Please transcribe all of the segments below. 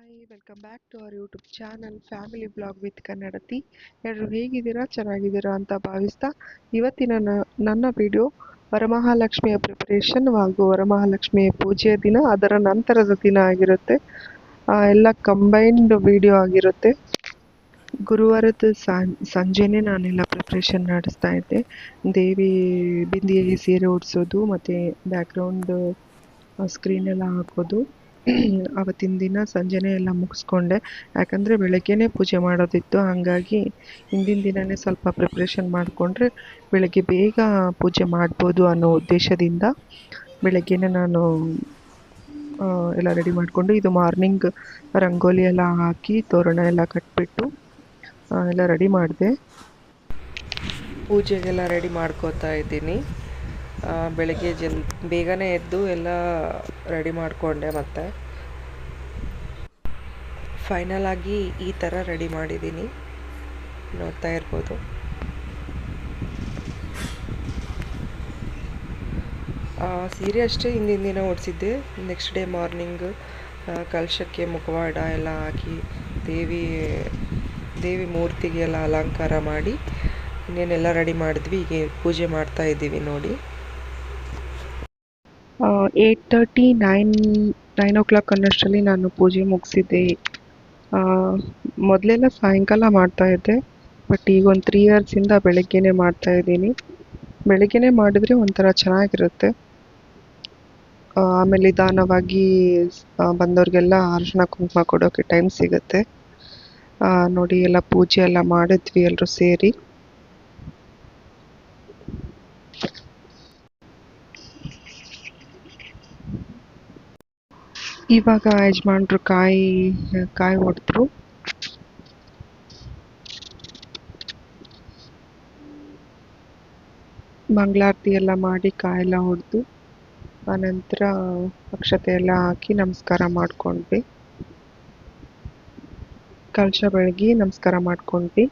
Hi, welcome back to our YouTube channel family blog with Kannadathi. ಎಲ್ಲರೂ ಹೇಗಿದ್ದೀರಾ, ಚೆನ್ನಾಗಿದ್ದೀರಾ ಅಂತ ಭಾವಿಸ್ತಾ ಇವತ್ತಿನ ನನ್ನ ವಿಡಿಯೋ ವರಮಹಾಲಕ್ಷ್ಮಿಯ ಪ್ರಿಪರೇಷನ್ ಹಾಗೂ ವರಮಹಾಲಕ್ಷ್ಮಿಯ ಪೂಜೆಯ ದಿನ, ಅದರ ನಂತರದ ದಿನ ಆಗಿರುತ್ತೆ. ಎಲ್ಲ ಕಂಬೈನ್ಡ್ ವಿಡಿಯೋ ಆಗಿರುತ್ತೆ. ಗುರುವಾರದ ಸಂಜೆನೇ ನಾನೆಲ್ಲ ಪ್ರಿಪ್ರೇಷನ್ ನಡೆಸ್ತಾ ಇದ್ದೆ. ದೇವಿ ಬಿಂದಿಗೆಗೆ ಸೀರೆ ಉಡಿಸೋದು ಮತ್ತು ಬ್ಯಾಕ್ಗ್ರೌಂಡ್ ಸ್ಕ್ರೀನ್ ಎಲ್ಲ ಹಾಕೋದು ಅವತ್ತಿನ ದಿನ ಸಂಜೆನೇ ಎಲ್ಲ ಮುಗಿಸ್ಕೊಂಡೆ. ಯಾಕಂದರೆ ಬೆಳಗ್ಗೆನೇ ಪೂಜೆ ಮಾಡೋದಿತ್ತು. ಹಾಗಾಗಿ ಹಿಂದಿನ ದಿನವೇ ಸ್ವಲ್ಪ ಪ್ರಿಪ್ರೇಷನ್ ಮಾಡಿಕೊಂಡ್ರೆ ಬೆಳಗ್ಗೆ ಬೇಗ ಪೂಜೆ ಮಾಡ್ಬೋದು ಅನ್ನೋ ಉದ್ದೇಶದಿಂದ ಬೆಳಗ್ಗೆನೇ ನಾನು ಎಲ್ಲ ರೆಡಿ ಮಾಡಿಕೊಂಡು, ಇದು ಮಾರ್ನಿಂಗ್ ರಂಗೋಲಿ ಎಲ್ಲ ಹಾಕಿ ತೋರಣ ಎಲ್ಲ ಕಟ್ಬಿಟ್ಟು ಎಲ್ಲ ರೆಡಿ ಮಾಡಿದೆ. ಪೂಜೆಗೆಲ್ಲ ರೆಡಿ ಮಾಡ್ಕೋತಾ ಇದ್ದೀನಿ. ಬೆಳಗ್ಗೆ ಬೇಗನೆ ಎದ್ದು ಎಲ್ಲ ರೆಡಿ ಮಾಡಿಕೊಂಡೆ. ಮತ್ತು ಫೈನಲ್ ಆಗಿ ಈ ಥರ ರೆಡಿ ಮಾಡಿದ್ದೀನಿ, ನೋಡ್ತಾ ಇರ್ಬೋದು. ಸೀರೆ ಅಷ್ಟೇ ಹಿಂದಿನ ದಿನ ಉಡಿಸಿದ್ದೆ. ನೆಕ್ಸ್ಟ್ ಡೇ ಮಾರ್ನಿಂಗ್ ಕಲಶಕ್ಕೆ ಮುಖವಾಡ ಎಲ್ಲ ಹಾಕಿ ದೇವಿ ಮೂರ್ತಿಗೆ ಎಲ್ಲ ಅಲಂಕಾರ ಮಾಡಿ ಇನ್ನೇನೆಲ್ಲ ರೆಡಿ ಮಾಡಿದ್ವಿ. ಹೀಗೆ ಪೂಜೆ ಮಾಡ್ತಾ ಇದ್ದೀವಿ ನೋಡಿ. 8:30 9 ಓ ಕ್ಲಾಕ್ ಅನ್ನೋಷ್ಟರಲ್ಲಿ ನಾನು ಪೂಜೆ ಮುಗಿಸಿದ್ದೆ. ಮೊದಲೆಲ್ಲ ಸಾಯಂಕಾಲ ಮಾಡ್ತಾಯಿದ್ದೆ, ಬಟ್ ಈಗ ಒಂದು 3 ಇಯರ್ಸಿಂದ ಬೆಳಗ್ಗೆನೇ ಮಾಡ್ತಾಯಿದ್ದೀನಿ. ಬೆಳಗ್ಗೆನೇ ಮಾಡಿದರೆ ಒಂಥರ ಚೆನ್ನಾಗಿರುತ್ತೆ. ಆಮೇಲೆ ನಿಧಾನವಾಗಿ ಬಂದವ್ರಿಗೆಲ್ಲ ಅರಿಶಿನ ಕುಂಕುಮ ಕೊಡೋಕ್ಕೆ ಟೈಮ್ ಸಿಗುತ್ತೆ. ನೋಡಿ, ಎಲ್ಲ ಪೂಜೆ ಎಲ್ಲ ಮಾಡಿದ್ವಿ ಎಲ್ಲರೂ ಸೇರಿ. ಇವಾಗ ಯಜಮಾನ್ರು ಕಾಯಿ ಹೊಡೆದ್ರು. ಮಂಗಳಾರತಿ ಎಲ್ಲ ಮಾಡಿ ಕಾಯೆಲ್ಲ ಹೊಡೆದು ಆನಂತರ ಅಕ್ಷತೆ ಎಲ್ಲ ಹಾಕಿ ನಮಸ್ಕಾರ ಮಾಡ್ಕೊಂಡ್ವಿ. ಕಲಶ ಬೆಳಗಿ ನಮಸ್ಕಾರ ಮಾಡ್ಕೊಂಡ್ವಿ.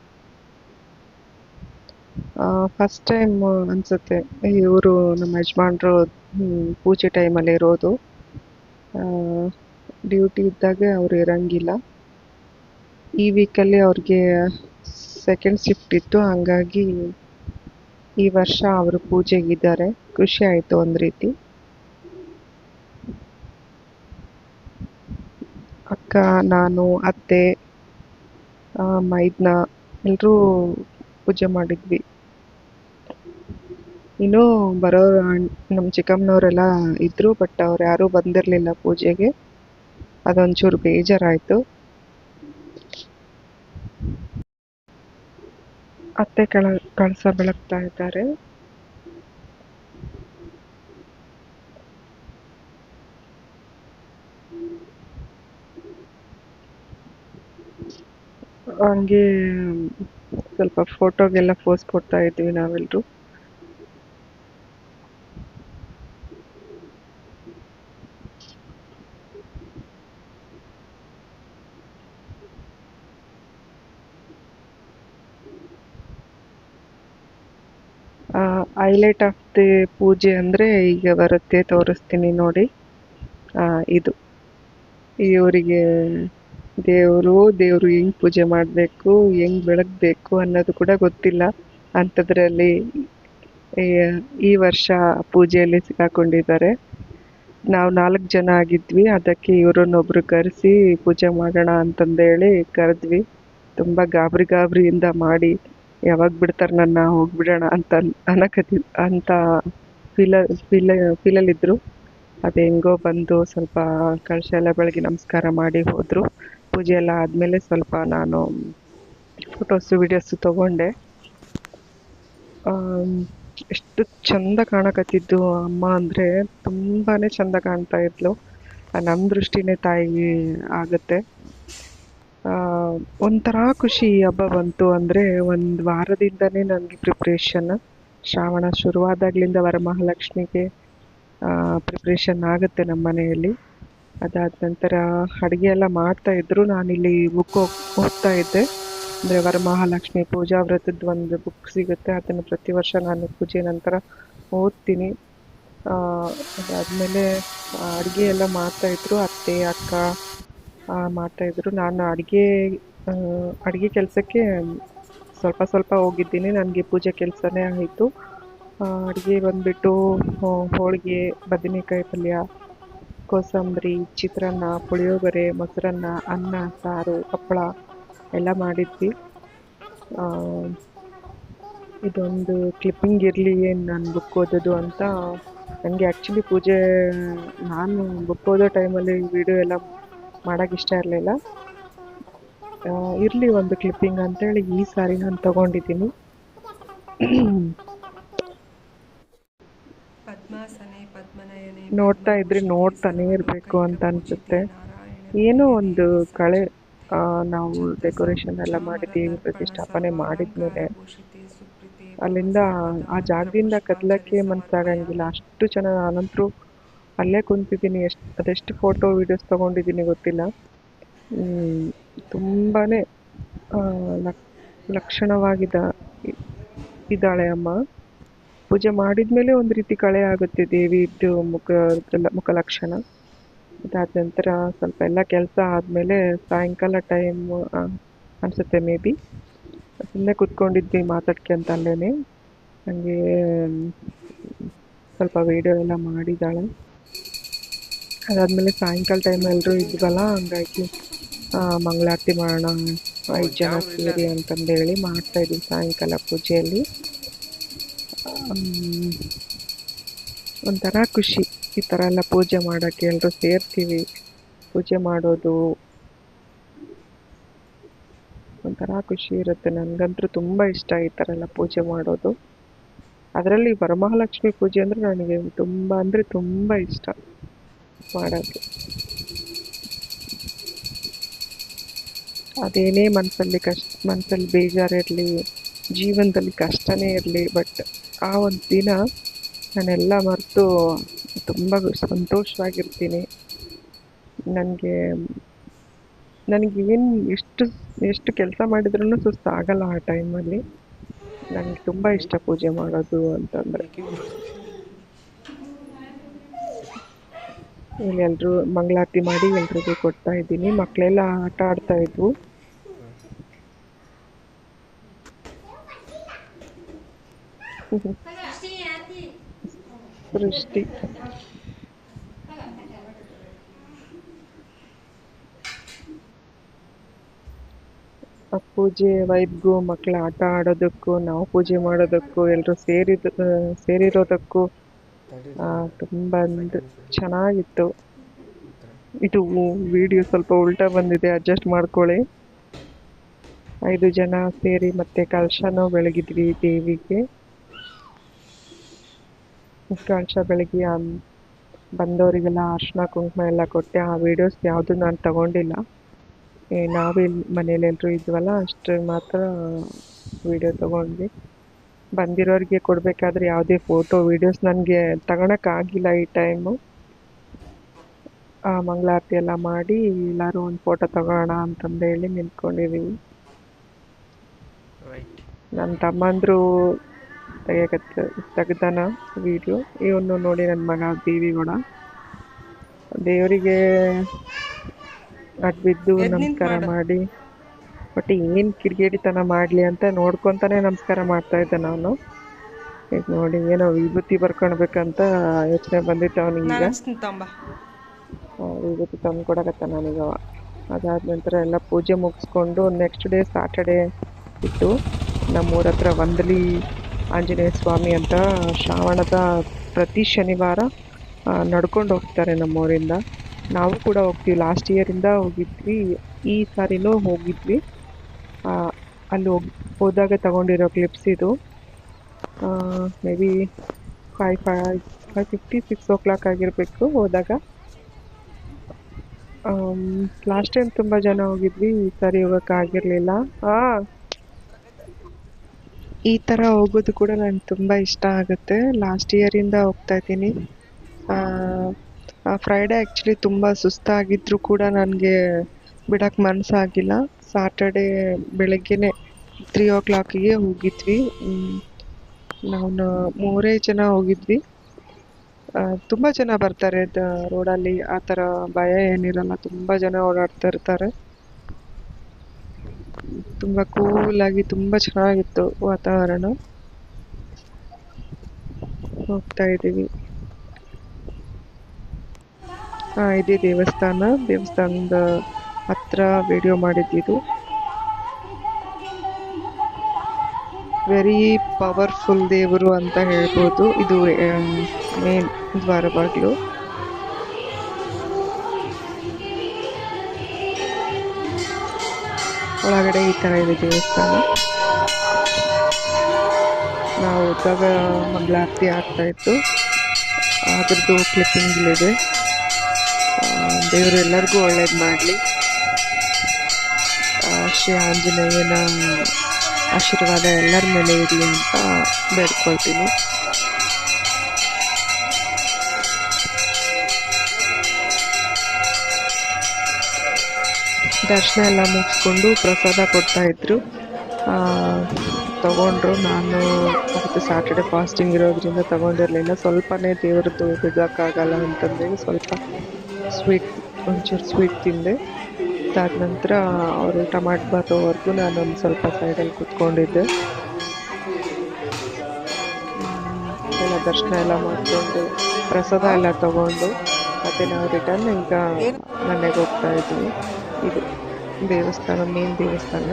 ಫಸ್ಟ್ ಟೈಮ್ ಅನಿಸುತ್ತೆ ಇವರು ನಮ್ಮ ಯಜಮಾನ್ರು ಪೂಜೆ ಟೈಮಲ್ಲಿ ಇರೋದು. ಡ್ಯೂಟಿ ಇದ್ದಾಗ ಅವರು ಇರೋಂಗಿಲ್ಲ. ಈ ವೀಕಲ್ಲಿ ಅವ್ರಿಗೆ ಸೆಕೆಂಡ್ ಶಿಫ್ಟ್ ಇತ್ತು. ಹಾಗಾಗಿ ಈ ವರ್ಷ ಅವರು ಪೂಜೆಗಿದ್ದಾರೆ. ಖುಷಿ ಆಯಿತು ಒಂದು ರೀತಿ. ಅಕ್ಕ, ನಾನು, ಅತ್ತೆ, ಮೈದ್ನ ಎಲ್ಲರೂ ಪೂಜೆ ಮಾಡಿದ್ವಿ. ಇನ್ನೂ ಬರೋರು ನಮ್ಮ ಚಿಕ್ಕಮ್ಮನವರೆಲ್ಲ ಇದ್ದರು, ಬಟ್ ಅವ್ರು ಯಾರೂ ಬಂದಿರಲಿಲ್ಲ ಪೂಜೆಗೆ. ಅದೊಂಚೂರು ಬೇಜಾರಾಯಿತು. ಅತ್ತೆ ಕಳಸ ಬೆಳಗ್ತಾ ಇದ್ದಾರೆ. ಹಂಗೆ ಸ್ವಲ್ಪ ಫೋಟೋಗೆಲ್ಲ ಪೋಸ್ ಕೊಡ್ತಾ ಇದ್ವಿ ನಾವೆಲ್ಲರೂ. ಹೈಲೈಟ್ ಆಫ್ ದಿ ಪೂಜೆ ಅಂದರೆ ಈಗ ಬರುತ್ತೆ, ತೋರಿಸ್ತೀನಿ ನೋಡಿ. ಇದು ಇವರಿಗೆ ದೇವರು ಹೆಂಗೆ ಪೂಜೆ ಮಾಡಬೇಕು, ಹೆಂಗೆ ಬೆಳಗಬೇಕು ಅನ್ನೋದು ಕೂಡ ಗೊತ್ತಿಲ್ಲ. ಅಂಥದ್ರಲ್ಲಿ ಈ ವರ್ಷ ಪೂಜೆಯಲ್ಲಿ ಸಿಕ್ಕಾಕೊಂಡಿದ್ದಾರೆ. ನಾವು 4 ಜನ ಆಗಿದ್ವಿ. ಅದಕ್ಕೆ ಇವರನ್ನೊಬ್ರು ಕರೆಸಿ ಪೂಜೆ ಮಾಡೋಣ ಅಂತಂದೇಳಿ ಕರೆದ್ವಿ. ತುಂಬ ಗಾಬರಿಯಿಂದ ಮಾಡಿ ಯಾವಾಗ ಬಿಡ್ತಾರೆ ನನ್ನ, ಹೋಗ್ಬಿಡೋಣ ಅಂತ ಅಂತ ಫೀಲಲ್ಲಿದ್ದರು. ಅದು ಹೆಂಗೋ ಬಂದು ಸ್ವಲ್ಪ ಕಲಶ ಎಲ್ಲ ಬೆಳಗ್ಗೆ ನಮಸ್ಕಾರ ಮಾಡಿ ಹೋದರು. ಪೂಜೆ ಎಲ್ಲ ಆದಮೇಲೆ ಸ್ವಲ್ಪ ನಾನು ಫೋಟೋಸು ವಿಡಿಯೋಸು ತೊಗೊಂಡೆ. ಎಷ್ಟು ಚಂದ ಕಾಣಕತ್ತಿದ್ದು ಅಮ್ಮ ಅಂದರೆ, ತುಂಬಾ ಚಂದ ಕಾಣ್ತಾ ಇದ್ಲು. ನಮ್ಮ ದೃಷ್ಟಿನೇ ತಾಯಿ ಆಗುತ್ತೆ. ಒಂಥರ ಖುಷಿ. ಹಬ್ಬ ಬಂತು ಅಂದರೆ ಒಂದು ವಾರದಿಂದನೇ ನನಗೆ ಪ್ರಿಪ್ರೇಷನ್. ಶ್ರಾವಣ ಶುರುವಾದಾಗಲಿಂದ ವರಮಹಾಲಕ್ಷ್ಮಿಗೆ ಪ್ರಿಪ್ರೇಷನ್ ಆಗುತ್ತೆ ನಮ್ಮ ಮನೆಯಲ್ಲಿ. ಅದಾದ ನಂತರ ಅಡುಗೆ ಎಲ್ಲ ಮಾಡ್ತಾಯಿದ್ರು. ನಾನಿಲ್ಲಿ ಬುಕ್ ಓದ್ತಾ ಇದ್ದೆ. ಅಂದರೆ ವರಮಹಾಲಕ್ಷ್ಮಿ ಪೂಜಾ ವ್ರತದ ಒಂದು ಬುಕ್ ಸಿಗುತ್ತೆ, ಅದನ್ನು ಪ್ರತಿ ವರ್ಷ ನಾನು ಪೂಜೆ ನಂತರ ಓದ್ತೀನಿ. ಅದಾದಮೇಲೆ ಅಡುಗೆ ಎಲ್ಲ ಮಾಡ್ತಾಯಿದ್ರು ಅತ್ತೆ, ಅಕ್ಕ, ಮಾಡ್ತಾಯಿದ್ರು. ನಾನು ಅಡುಗೆ ಕೆಲಸಕ್ಕೆ ಸ್ವಲ್ಪ ಸ್ವಲ್ಪ ಹೋಗಿದ್ದೀನಿ. ನನಗೆ ಪೂಜೆ ಕೆಲಸನೇ ಆಯಿತು. ಅಡುಗೆ ಬಂದುಬಿಟ್ಟು ಹೋಳಿಗೆ, ಬದನೆಕಾಯಿ ಪಲ್ಯ, ಕೋಸಂಬರಿ, ಚಿತ್ರಾನ್ನ, ಪುಳಿಯೋಗರೆ, ಮೊಸರನ್ನ, ಅನ್ನ, ಸಾರು, ಹಪ್ಪಳ ಎಲ್ಲ ಮಾಡಿದ್ವಿ. ಇದೊಂದು ಕ್ಲಿಪ್ಪಿಂಗ್ ಇರಲಿ ಏನು ನಾನು ಬುಕ್ ಓದೋದು ಅಂತ. ನನಗೆ ಆ್ಯಕ್ಚುಲಿ ಪೂಜೆ ನಾನು ಬುಕ್ ಓದೋ ಟೈಮಲ್ಲಿ ವಿಡಿಯೋ ಎಲ್ಲ ಮಾಡೋಕ್ಕೆ ಇಷ್ಟ ಇರಲಿಲ್ಲ. ಇರಲಿ ಒಂದು ಕ್ಲಿಪ್ಪಿಂಗ್ ಅಂತೇಳಿ ಈ ಸಾರಿ ನಾನು ತೊಗೊಂಡಿದ್ದೀನಿ. ನೋಡ್ತಾ ಇದ್ರೆ ನೋಡ್ತಾನೆ ಇರಬೇಕು ಅಂತ ಅನಿಸುತ್ತೆ. ಏನೋ ಒಂದು ಕಳೆ ನಾವು ಡೆಕೋರೇಷನ್ ಎಲ್ಲ ಮಾಡಿ ದೇವಿ ಪ್ರತಿಷ್ಠಾಪನೆ ಮಾಡಿದ್ಮೇಲೆ ಅಲ್ಲಿಂದ ಆ ಜಾಗದಿಂದ ಕದಲಕ್ಕೆ ಮನಸ್ಸಾಗಂಗಿಲ್ಲ. ಅಷ್ಟು ಚೆನ್ನಾಗಿ ನಾನಂತರೂ ಅಲ್ಲೇ ಕುಂತಿದ್ದೀನಿ. ಅದೆಷ್ಟು ಫೋಟೋ ವೀಡಿಯೋಸ್ ತೊಗೊಂಡಿದ್ದೀನಿ ಗೊತ್ತಿಲ್ಲ. ತುಂಬಾ ಇದ್ದಾಳೆ ಅಮ್ಮ. ಪೂಜೆ ಮಾಡಿದ್ಮೇಲೆ ಒಂದು ರೀತಿ ಕಳೆ ಆಗುತ್ತೆ ದೇವಿದು ಮುಖ ಲಕ್ಷಣ. ಅದಾದ ನಂತರ ಸ್ವಲ್ಪ ಎಲ್ಲ ಕೆಲಸ ಆದಮೇಲೆ ಸಾಯಂಕಾಲ ಟೈಮ್ ಅನಿಸುತ್ತೆ ಮೇ ಬಿ. ಸುಮ್ಮನೆ ಕೂತ್ಕೊಂಡಿದ್ವಿ ಮಾತಾಡ್ಕೊಂತ ಅಲ್ಲೇ. ನನಗೆ ಸ್ವಲ್ಪ ವೀಡಿಯೋ ಎಲ್ಲ ಮಾಡಿದ್ದಾಳೆ. ಅದಾದಮೇಲೆ ಸಾಯಂಕಾಲ ಟೈಮ್ ಎಲ್ಲರೂ ಇದ್ವಲ್ಲ, ಹಂಗಾಗಿ ಮಂಗಳಾರತಿ ಮಾಡೋಣ 5 ಜನ ಸೇರಿ ಅಂತಂದೇಳಿ ಮಾಡ್ತಾಯಿದ್ವಿ ಸಾಯಂಕಾಲ ಪೂಜೆಯಲ್ಲಿ. ಒಂಥರ ಖುಷಿ ಈ ಥರ ಎಲ್ಲ ಪೂಜೆ ಮಾಡೋಕ್ಕೆ. ಎಲ್ಲರೂ ಸೇರ್ತೀವಿ, ಪೂಜೆ ಮಾಡೋದು ಒಂಥರ ಖುಷಿ ಇರುತ್ತೆ. ನನಗಂತೂ ತುಂಬ ಇಷ್ಟ ಈ ಥರ ಎಲ್ಲ ಪೂಜೆ ಮಾಡೋದು. ಅದರಲ್ಲಿ ವರಮಹಾಲಕ್ಷ್ಮಿ ಪೂಜೆ ಅಂದರೆ ನನಗೆ ತುಂಬ ಅಂದರೆ ತುಂಬ ಇಷ್ಟ ಮಾಡೋಕ್ಕೆ. ಅದೇನೇ ಮನಸ್ಸಲ್ಲಿ ಬೇಜಾರಿರಲಿ, ಜೀವನದಲ್ಲಿ ಕಷ್ಟನೇ ಇರಲಿ, ಬಟ್ ಆ ಒಂದು ದಿನ ನಾನೆಲ್ಲ ಮರೆತು ತುಂಬ ಸಂತೋಷವಾಗಿರ್ತೀನಿ. ನನಗೇನು ಎಷ್ಟು ಕೆಲಸ ಮಾಡಿದ್ರೂ ಸುಸ್ತಾಗಲ್ಲ ಆ ಟೈಮಲ್ಲಿ. ನನಗೆ ತುಂಬ ಇಷ್ಟ ಪೂಜೆ ಮಾಡೋದು ಅಂತಂದರೆ. ಇಲ್ಲಿ ಎಲ್ಲರೂ ಮಂಗಳಾರತಿ ಮಾಡಿ ಎಲ್ರಿಗೂ ಕೊಡ್ತಾ ಇದ್ದೀನಿ. ಮಕ್ಕಳೆಲ್ಲ ಆಟ ಆಡ್ತಾ ಇದ್ವು. ಸೃಷ್ಟಿ ಆ ಪೂಜೆ ವೈಬ್ಗೂ, ಮಕ್ಕಳ ಆಟ ಆಡೋದಕ್ಕೂ, ನಾವು ಪೂಜೆ ಮಾಡೋದಕ್ಕೂ, ಎಲ್ಲರೂ ಸೇರಿರೋದಕ್ಕೂ ತುಂಬ ಚೆನ್ನಾಗಿತ್ತು. ಇದು ವಿಡಿಯೋ ಸ್ವಲ್ಪ ಉಲ್ಟಾ ಬಂದಿದೆ, ಅಡ್ಜಸ್ಟ್ ಮಾಡ್ಕೊಳ್ಳಿ. 5 ಜನ ಸೇರಿ ಮತ್ತೆ ಕಲಶನೂ ಬೆಳಗಿದ್ವಿ ದೇವಿಗೆ. ಕಲಶ ಬೆಳಗ್ಗೆ ಬಂದವರಿಗೆಲ್ಲ ಅರಿಶಿನ ಕುಂಕುಮ ಎಲ್ಲ ಕೊಟ್ಟೆ. ಆ ವಿಡಿಯೋಸ್ ಯಾವುದು ನಾನು ತಗೊಂಡಿಲ್ಲ. ನಾವೇ ಮನೇಲೆಲ್ಲರೂ ಇದ್ವಲ್ಲ ಅಷ್ಟು ಮಾತ್ರ ವಿಡಿಯೋ ತೊಗೊಂಡ್ವಿ. ಬಂದಿರೋರಿಗೆ ಕೊಡಬೇಕಾದ್ರೆ ಯಾವುದೇ ಫೋಟೋ ವೀಡಿಯೋಸ್ ನನಗೆ ತಗೊಳಕ್ಕಾಗಿಲ್ಲ ಈ ಟೈಮು. ಮಂಗಳಾರತಿ ಎಲ್ಲ ಮಾಡಿ ಎಲ್ಲರೂ ಒಂದು ಫೋಟೋ ತಗೊಳ್ಳೋಣ ಅಂತಂದೇಳಿ ನಿಂತ್ಕೊಂಡಿದ್ದೀವಿ. ನನ್ನ ತಮ್ಮಂದರು ತೆಗ್ದಾನ ವಿಡಿಯೋ. ಇವನು ನೋಡಿ ನನ್ನ ಮಗ ದೇವಿಗೌಡ. ದೇವರಿಗೆ ಅಡ್ಬಿದ್ದು ನಮಸ್ಕಾರ ಮಾಡಿ, ಬಟ್ ಏನು ಕಿಡಿಗೇಡಿತನ ಮಾಡಲಿ ಅಂತ ನೋಡ್ಕೊತಾನೆ ನಮಸ್ಕಾರ ಮಾಡ್ತಾ ಇದ್ದೆ ನಾನು. ಈಗ ನೋಡಿ ಏನೋ ವಿಭೂತಿ ಬರ್ಕೊಳ್ಬೇಕಂತ ಯೋಚನೆ ಬಂದಿತ್ತು ಅವನಿಗೀಗ. ವಿಭೂತಿ ತಂದು ಕೊಡಕತ್ತ ನನಗ. ಅದಾದ ನಂತರ ಎಲ್ಲ ಪೂಜೆ ಮುಗಿಸ್ಕೊಂಡು ನೆಕ್ಸ್ಟ್ ಡೇ ಸಾಟರ್ಡೇ ಇತ್ತು. ನಮ್ಮೂರ ಹತ್ರ ವಂದಲಿ ಆಂಜನೇಯ ಸ್ವಾಮಿ ಅಂತ ಶ್ರಾವಣದ ಪ್ರತಿ ಶನಿವಾರ ನಡ್ಕೊಂಡು ಹೋಗ್ತಾರೆ ನಮ್ಮೂರಿಂದ. ನಾವು ಕೂಡ ಹೋಗ್ತೀವಿ. ಲಾಸ್ಟ್ ಇಯರಿಂದ ಹೋಗಿದ್ವಿ, ಈ ಸಾರಿನೂ ಹೋಗಿದ್ವಿ. ಅಲ್ಲಿ ಹೋದಾಗ ತಗೊಂಡಿರೋ ಕ್ಲಿಪ್ಸ್ ಇದು. ಮೇ ಬಿ 5:50 6 o'clock ಆಗಿರಬೇಕು ಹೋದಾಗ. ಲಾಸ್ಟ್ ಟೈಮ್ ತುಂಬ ಜನ ಹೋಗಿದ್ವಿ, ಈ ಸಾರಿ ಹೋಗೋಕ್ಕಾಗಿರಲಿಲ್ಲ. ಈ ಥರ ಹೋಗೋದು ಕೂಡ ನನಗೆ ತುಂಬ ಇಷ್ಟ ಆಗುತ್ತೆ. ಲಾಸ್ಟ್ ಇಯರಿಂದ ಹೋಗ್ತಾಯಿದ್ದೀನಿ. ಫ್ರೈಡೇ ಆ್ಯಕ್ಚುಲಿ ತುಂಬ ಸುಸ್ತಾಗಿದ್ದರೂ ಕೂಡ ನನಗೆ ಬಿಡೋಕ್ಕೆ ಮನಸ್ಸಾಗಿಲ್ಲ. ಸಾಟರ್ಡೇ ಬೆಳಗ್ಗೆನೇ 3 o'clockಗೆ ಹೋಗಿದ್ವಿ. ನಾವು 3 ಜನ ಹೋಗಿದ್ವಿ. ತುಂಬ ಜನ ಬರ್ತಾರೆ ರೋಡಲ್ಲಿ, ಆ ಥರ ಭಯ ಏನಿರಲ್ಲ, ತುಂಬ ಜನ ಓಡಾಡ್ತಾ ಇರ್ತಾರೆ. ತುಂಬ ಕೂಲಾಗಿ ತುಂಬ ಚೆನ್ನಾಗಿತ್ತು ವಾತಾವರಣ. ಹೋಗ್ತಾ ಇದ್ದೀವಿ. ಇದೇ ದೇವಸ್ಥಾನದ ಹತ್ರ ವಿಡಿಯೋ ಮಾಡಿದ್ದಿದ್ದು. ವೆರಿ ಪವರ್ಫುಲ್ ದೇವರು ಅಂತ ಹೇಳ್ಬೋದು. ಇದು ಮೇನ್ ದ್ವಾರ ಬಾಗಿಲು. ಒಳಗಡೆ ಈ ಥರ ಇದೆ ದೇವಸ್ಥಾನ. ನಾವು ಹೋದಾಗ ಮಂಗಳಾರತಿ ಆಗ್ತಾ ಇತ್ತು, ಅದ್ರದ್ದು ಕ್ಲಿಪ್ಪಿಂಗ್ ಇದೆ. ದೇವರು ಎಲ್ಲರಿಗೂ ಒಳ್ಳೇದು ಮಾಡಲಿ. ಶ್ರೀ ಆಂಜನೇಯನ ಆಶೀರ್ವಾದ ಎಲ್ಲರ ಮೇಲೆ ಇರಲಿ ಅಂತ ಬೇಡ್ಕೊಳ್ತೀನಿ. ದರ್ಶನ ಎಲ್ಲ ಮುಗಿಸ್ಕೊಂಡು ಪ್ರಸಾದ ಕೊಡ್ತಾಯಿದ್ರು, ತಗೊಂಡ್ರು. ನಾನು ಅವತ್ತು ಸ್ಯಾಟರ್ಡೆ ಫಾಸ್ಟಿಂಗ್ ಇರೋದ್ರಿಂದ ತಗೊಂಡಿರಲಿಲ್ಲ. ಸ್ವಲ್ಪನೇ ದೇವ್ರದ್ದು ಬಿಡೋಕ್ಕಾಗಲ್ಲ ಅಂತಂದೇಳಿ ಸ್ವಲ್ಪ ಒಂಚೂರು ಸ್ವೀಟ್ ತಿಂದೆ. ಅದಾದ ನಂತರ ಅವರು ಊಟ ಮಾಡಬಾರ್ದವರೆಗೂ ನಾನೊಂದು ಸ್ವಲ್ಪ ಸೈಡಲ್ಲಿ ಕೂತ್ಕೊಂಡಿದ್ದೆ. ಎಲ್ಲ ದರ್ಶನ ಎಲ್ಲ ಮಾಡಿಕೊಂಡು ಪ್ರಸಾದ ಎಲ್ಲ ತಗೊಂಡು ಮತ್ತು ನಾವು ರಿಟರ್ನ್ ಈಗ ಮನೆಗೆ ಹೋಗ್ತಾ ಇದ್ವಿ. ಇದು ದೇವಸ್ಥಾನ, ಮೇನ್ ದೇವಸ್ಥಾನ.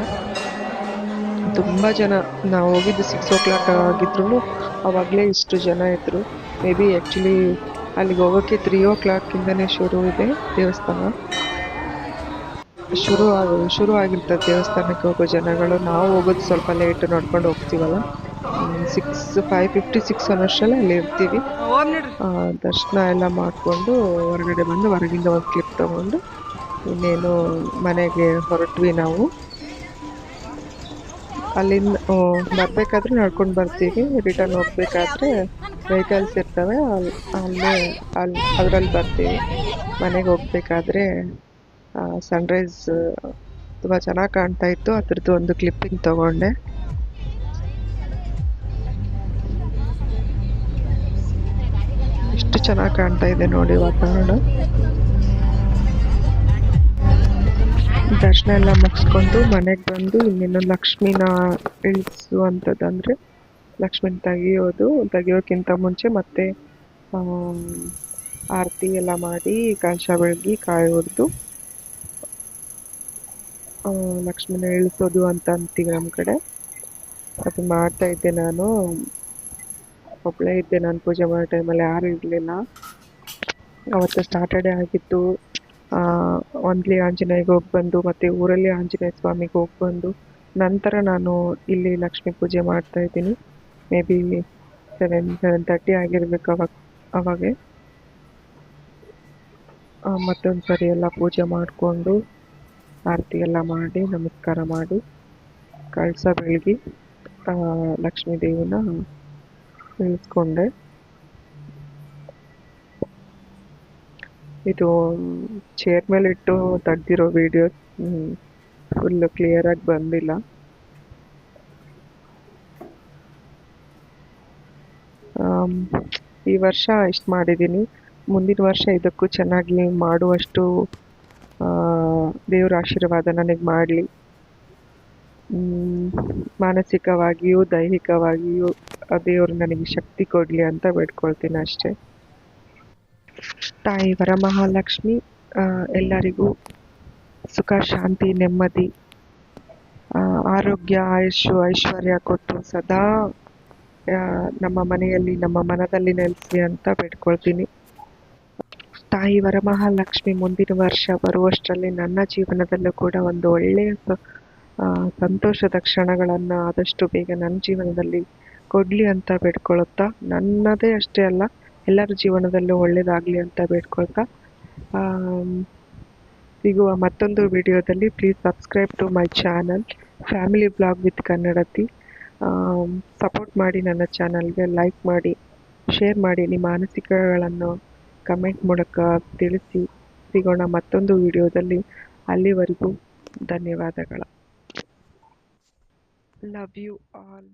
ತುಂಬ ಜನ, ನಾವು ಹೋಗಿದ್ದು 6 o'clock ಆಗಿದ್ರು ಆವಾಗಲೇ ಇಷ್ಟು ಜನ ಇದ್ದರು. ಮೇ ಬಿ ಆ್ಯಕ್ಚುಲಿ ಅಲ್ಲಿಗೆ ಹೋಗೋಕ್ಕೆ 3 o'clock ಶುರು ಇದೆ ದೇವಸ್ಥಾನ. ಶುರು ಆಗಿರ್ತದೆ ದೇವಸ್ಥಾನಕ್ಕೆ ಹೋಗೋ ಜನಗಳು. ನಾವು ಹೋಗೋದು ಸ್ವಲ್ಪ ಲೇಟ್ ನೋಡ್ಕೊಂಡು ಹೋಗ್ತೀವಲ್ಲ, 5:56 ಅನ್ನೋಷ್ಟರಲ್ಲಿ ಅಲ್ಲಿ ಇರ್ತೀವಿ. ದರ್ಶನ ಎಲ್ಲ ಮಾಡಿಕೊಂಡು ಹೊರಗಡೆ ಬಂದು ಹೊರಗಿಂದ ಒಂದು ಕ್ಲಿಪ್ ತೊಗೊಂಡು ಇನ್ನೇನು ಮನೆಗೆ ಹೊರಟ್ವಿ ನಾವು. ಅಲ್ಲಿಂದ ಬರಬೇಕಾದ್ರೆ ನಡ್ಕೊಂಡು ಬರ್ತೀವಿ, ರಿಟರ್ನ್ ಹೋಗ್ಬೇಕಾದ್ರೆ ವೆಹಿಕಲ್ಸ್ ಇರ್ತವೆ, ಅದರಲ್ಲಿ ಬರ್ತೀವಿ. ಮನೆಗೆ ಹೋಗ್ಬೇಕಾದ್ರೆ ಸನ್ರೈಸ್ ತುಂಬ ಚೆನ್ನಾಗಿ ಕಾಣ್ತಾ ಇತ್ತು, ಅದ್ರದ್ದು ಒಂದು ಕ್ಲಿಪ್ಪಿಂಗ್ ತಗೊಂಡೆ. ಎಷ್ಟು ಚೆನ್ನಾಗಿ ಕಾಣ್ತಾ ಇದೆ ನೋಡಿ ವಾತಾವರಣ. ದರ್ಶನ ಎಲ್ಲ ಮುಗಿಸ್ಕೊಂಡು ಮನೆಗೆ ಬಂದು ಇನ್ನೇನು ಲಕ್ಷ್ಮಿನ ಇಳಿಸುವಂಥದ್ದಂದರೆ ಲಕ್ಷ್ಮಿನ ತೆಗಿಯೋಕ್ಕಿಂತ ಮುಂಚೆ ಮತ್ತೆ ಆರತಿ ಎಲ್ಲ ಮಾಡಿ ಕಲಶ ಬೆಳಗಿ ಕಾಯಿ ಹೊಡೆದು ಲಕ್ಷ್ಮಿನ ಇಳಿಸೋದು ಅಂತ ಅಂತೀವಿ ನಮ್ಮ ಕಡೆ. ಅದು ಮಾಡ್ತಾ ಇದ್ದೆ ನಾನು. ಒಬ್ಬಳೇ ಇದ್ದೆ, ನಾನು ಪೂಜೆ ಮಾಡೋ ಟೈಮಲ್ಲಿ ಯಾರೂ ಇರಲಿಲ್ಲ. ಅವತ್ತು ಸ್ಯಾಟರ್ಡೆ ಆಗಿತ್ತು. ಒಂದ್ಲಿ ಆಂಜನೇಯಗೆ ಹೋಗಿ ಬಂದು ಮತ್ತು ಊರಲ್ಲಿ ಆಂಜನೇಯ ಸ್ವಾಮಿಗೆ ಹೋಗಿ ಬಂದು ನಂತರ ನಾನು ಇಲ್ಲಿ ಲಕ್ಷ್ಮೀ ಪೂಜೆ ಮಾಡ್ತಾ ಇದ್ದೀನಿ. ಮೇ ಬಿ 7:30 ಆಗಿರ್ಬೇಕು ಅವಾಗೆ. ಮತ್ತೊಂದು ಸರಿ ಎಲ್ಲ ಪೂಜೆ ಮಾಡಿಕೊಂಡು ಆರತಿ ಎಲ್ಲ ಮಾಡಿ ನಮಸ್ಕಾರ ಮಾಡಿ ಕಳಸ ಬೆಳಗಿ ಲಕ್ಷ್ಮೀ ದೇವಿನ ಇಳಿಸ್ಕೊಂಡೆ. ಇದು ಚೇರ್ ಮೇಲೆ ಇಟ್ಟು ತೆಗ್ದಿರೋ ವಿಡಿಯೋ, ಫುಲ್ಲು ಕ್ಲಿಯರಾಗಿ ಬಂದಿಲ್ಲ. ಈ ವರ್ಷ ಇಷ್ಟು ಮಾಡಿದ್ದೀನಿ, ಮುಂದಿನ ವರ್ಷ ಇದಕ್ಕೂ ಚೆನ್ನಾಗಿ ಮಾಡುವಷ್ಟು ದೇವರ ಆಶೀರ್ವಾದ ನನಗೆ ಮಾಡಲಿ. ಮಾನಸಿಕವಾಗಿಯೂ ದೈಹಿಕವಾಗಿಯೂ ದೇವರು ನನಗೆ ಶಕ್ತಿ ಕೊಡಲಿ ಅಂತ ಬೇಡ್ಕೊಳ್ತೀನಿ ಅಷ್ಟೇ. ತಾಯಿ ವರಮಹಾಲಕ್ಷ್ಮಿ ಎಲ್ಲರಿಗೂ ಸುಖ, ಶಾಂತಿ, ನೆಮ್ಮದಿ, ಆರೋಗ್ಯ, ಆಯುಷ್ಯು, ಐಶ್ವರ್ಯ ಕೊಟ್ಟು ಸದಾ ನಮ್ಮ ಮನೆಯಲ್ಲಿ, ನಮ್ಮ ಮನದಲ್ಲಿ ನೆಲೆಸಿ ಅಂತ ಬೇಡ್ಕೊಳ್ತೀನಿ. ತಾಯಿ ವರಮಹಾಲಕ್ಷ್ಮಿ ಮುಂದಿನ ವರ್ಷ ಬರುವಷ್ಟರಲ್ಲಿ ನನ್ನ ಜೀವನದಲ್ಲೂ ಕೂಡ ಒಂದು ಒಳ್ಳೆಯ ಸಂತೋಷದ ಕ್ಷಣಗಳನ್ನು ಆದಷ್ಟು ಬೇಗ ನನ್ನ ಜೀವನದಲ್ಲಿ ಕೊಡಲಿ ಅಂತ ಬೇಡ್ಕೊಳುತ್ತಾ, ನನ್ನದೇ ಅಷ್ಟೇ ಅಲ್ಲ ಎಲ್ಲರ ಜೀವನದಲ್ಲೂ ಒಳ್ಳೆಯದಾಗಲಿ ಅಂತ ಬೇಡ್ಕೊಳ್ತಾ ಸಿಗುವ ಮತ್ತೊಂದು ವಿಡಿಯೋದಲ್ಲಿ. Please subscribe to my channel family blog with Kannadati. Support ಮಾಡಿ, ನನ್ನ ಚಾನಲ್ಗೆ ಲೈಕ್ ಮಾಡಿ, ಶೇರ್ ಮಾಡಿ, ನಿಮ್ಮ ಅನಿಸಿಕೆಗಳನ್ನು ಕಮೆಂಟ್ ಮೂಲಕ ತಿಳಿಸಿ. ಸಿಗೋಣ ಮತ್ತೊಂದು ವಿಡಿಯೋದಲ್ಲಿ. ಅಲ್ಲಿವರೆಗೂ ಧನ್ಯವಾದಗಳು. Love you all.